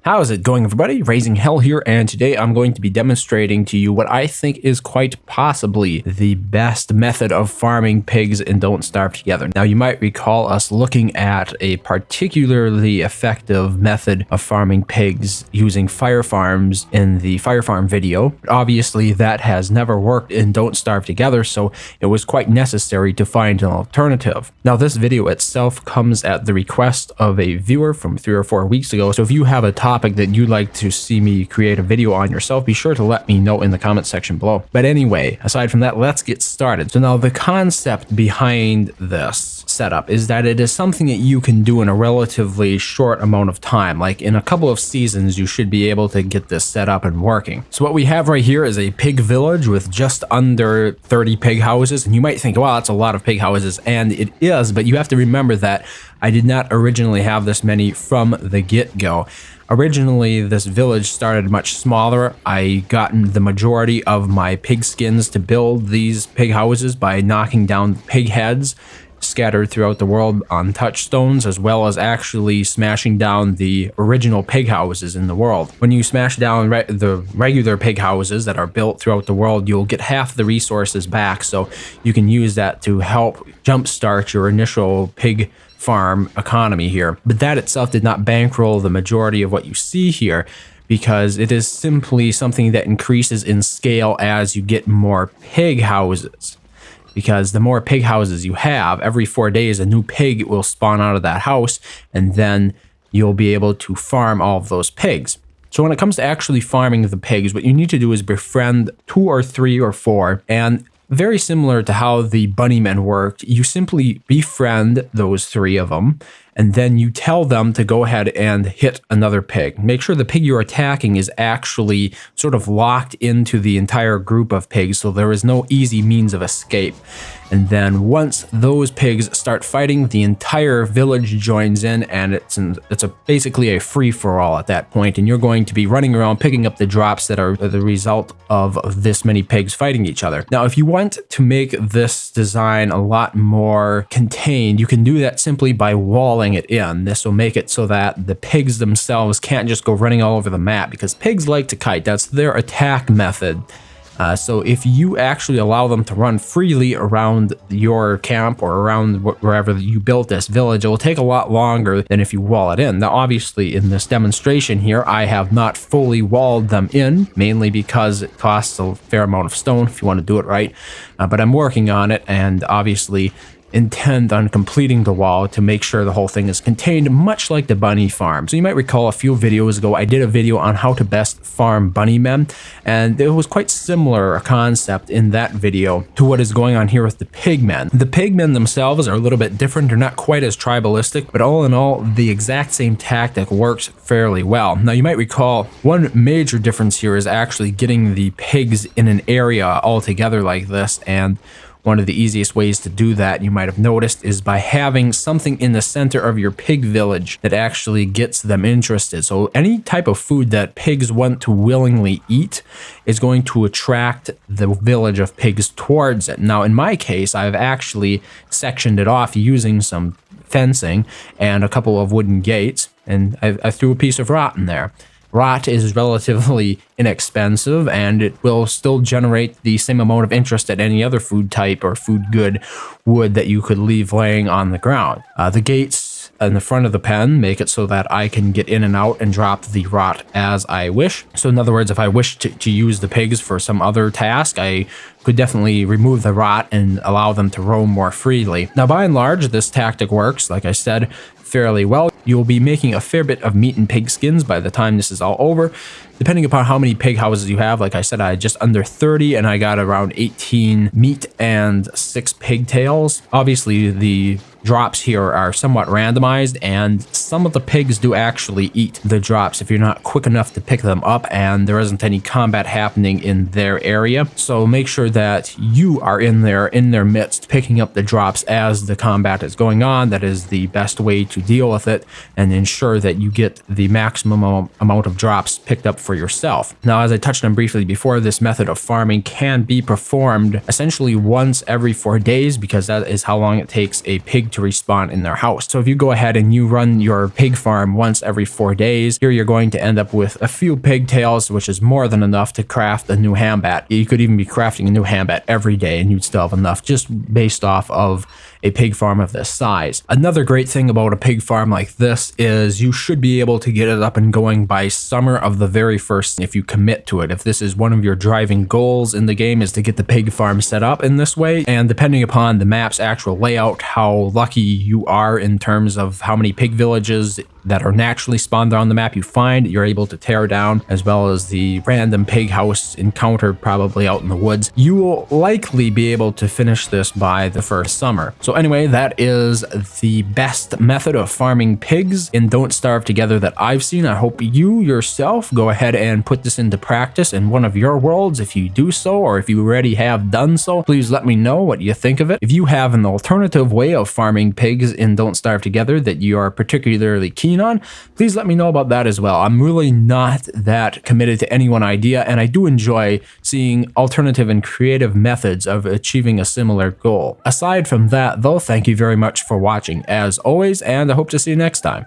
How's it going, everybody? RazingHel here, and today I'm going to be demonstrating to you what I think is quite possibly the best method of farming pigs and Don't Starve Together. Now, you might recall us looking at a particularly effective method of farming pigs using fire farms in the fire farm video. Obviously, that has never worked in Don't Starve Together, so it was quite necessary to find an alternative. Now, this video itself comes at the request of a viewer from 3 or 4 weeks ago, so if you have a topic that you'd like to see me create a video on yourself, be sure to let me know in the comment section below. But anyway, aside from that, let's get started. So now the concept behind this setup is that it is something that you can do in a relatively short amount of time. Like in a couple of seasons, you should be able to get this set up and working. So what we have right here is a pig village with just under 30 pig houses. And you might think, wow, that's a lot of pig houses. And it is, but you have to remember that I did not originally have this many from the get-go. Originally, this village started much smaller. I got the majority of my pig skins to build these pig houses by knocking down pig heads scattered throughout the world on touchstones, as well as actually smashing down the original pig houses in the world. When you smash down the regular pig houses that are built throughout the world, you'll get half the resources back, so you can use that to help jumpstart your initial pig farm economy here. But that itself did not bankroll the majority of what you see here, because it is simply something that increases in scale as you get more pig houses. Because the more pig houses you have, every 4 days a new pig will spawn out of that house, and then you'll be able to farm all of those pigs. So when it comes to actually farming the pigs, what you need to do is befriend 2 or 3 or 4, and very similar to how the bunnymen worked, you simply befriend those 3 of them, and then you tell them to go ahead and hit another pig. Make sure the pig you're attacking is actually sort of locked into the entire group of pigs, so there is no easy means of escape. And then once those pigs start fighting, the entire village joins in, and it's basically a free-for-all at that point, and you're going to be running around picking up the drops that are the result of this many pigs fighting each other. Now, if you want to make this design a lot more contained, you can do that simply by walling it in. This will make it so that the pigs themselves can't just go running all over the map, because pigs like to kite. That's their attack method. So if you actually allow them to run freely around your camp or around wherever you built this village, it will take a lot longer than if you wall it in. Now, obviously, in this demonstration here, I have not fully walled them in, mainly because it costs a fair amount of stone if you want to do it right. But I'm working on it, and obviously intend on completing the wall to make sure the whole thing is contained, much like the bunny farm. So you might recall a few videos ago, I did a video on how to best farm bunnymen, and it was quite similar a concept in that video to what is going on here with the pigmen. The pigmen themselves are a little bit different. They're not quite as tribalistic, but all in all, the exact same tactic works fairly well. Now, you might recall one major difference here is actually getting the pigs in an area all together like this, and one of the easiest ways to do that, you might have noticed, is by having something in the center of your pig village that actually gets them interested. So any type of food that pigs want to willingly eat is going to attract the village of pigs towards it. Now, in my case, I've actually sectioned it off using some fencing and a couple of wooden gates, and I threw a piece of rot in there. Rot is relatively inexpensive, and it will still generate the same amount of interest that any other food type or food good would that you could leave laying on the ground. The gates in the front of the pen make it so that I can get in and out and drop the rot as I wish. So in other words, if I wish to use the pigs for some other task, I could definitely remove the rot and allow them to roam more freely. Now, by and large, this tactic works, like I said, fairly well. You'll be making a fair bit of meat and pig skins by the time this is all over, depending upon how many pig houses you have. Like I said, I had just under 30, and I got around 18 meat and 6 pigtails. Obviously, the drops here are somewhat randomized, and some of the pigs do actually eat the drops if you're not quick enough to pick them up and there isn't any combat happening in their area. So make sure that you are in their midst, picking up the drops as the combat is going on. That is the best way to deal with it, and ensure that you get the maximum amount of drops picked up for yourself. Now, as I touched on briefly before, this method of farming can be performed essentially once every 4 days because that is how long it takes a pig to respawn in their house. So if you go ahead and you run your pig farm once every 4 days, here you're going to end up with a few pigtails, which is more than enough to craft a new hambat. You could even be crafting a new hambat every day and you'd still have enough just based off of a pig farm of this size. Another great thing about a pig farm like this is you should be able to get it up and going by summer of the very first if you commit to it. If this is one of your driving goals in the game is to get the pig farm set up in this way, and depending upon the map's actual layout, how lucky you are in terms of how many pig villages that are naturally spawned on the map you find, you're able to tear down, as well as the random pig house encounter probably out in the woods, you will likely be able to finish this by the first summer. So anyway, that is the best method of farming pigs in Don't Starve Together that I've seen. I hope you yourself go ahead and put this into practice in one of your worlds. If you do so, or if you already have done so, please let me know what you think of it. If you have an alternative way of farming pigs in Don't Starve Together that you are particularly keen on, please let me know about that as well. I'm really not that committed to any one idea, and I do enjoy seeing alternative and creative methods of achieving a similar goal. Aside from that, though, thank you very much for watching as always, and I hope to see you next time.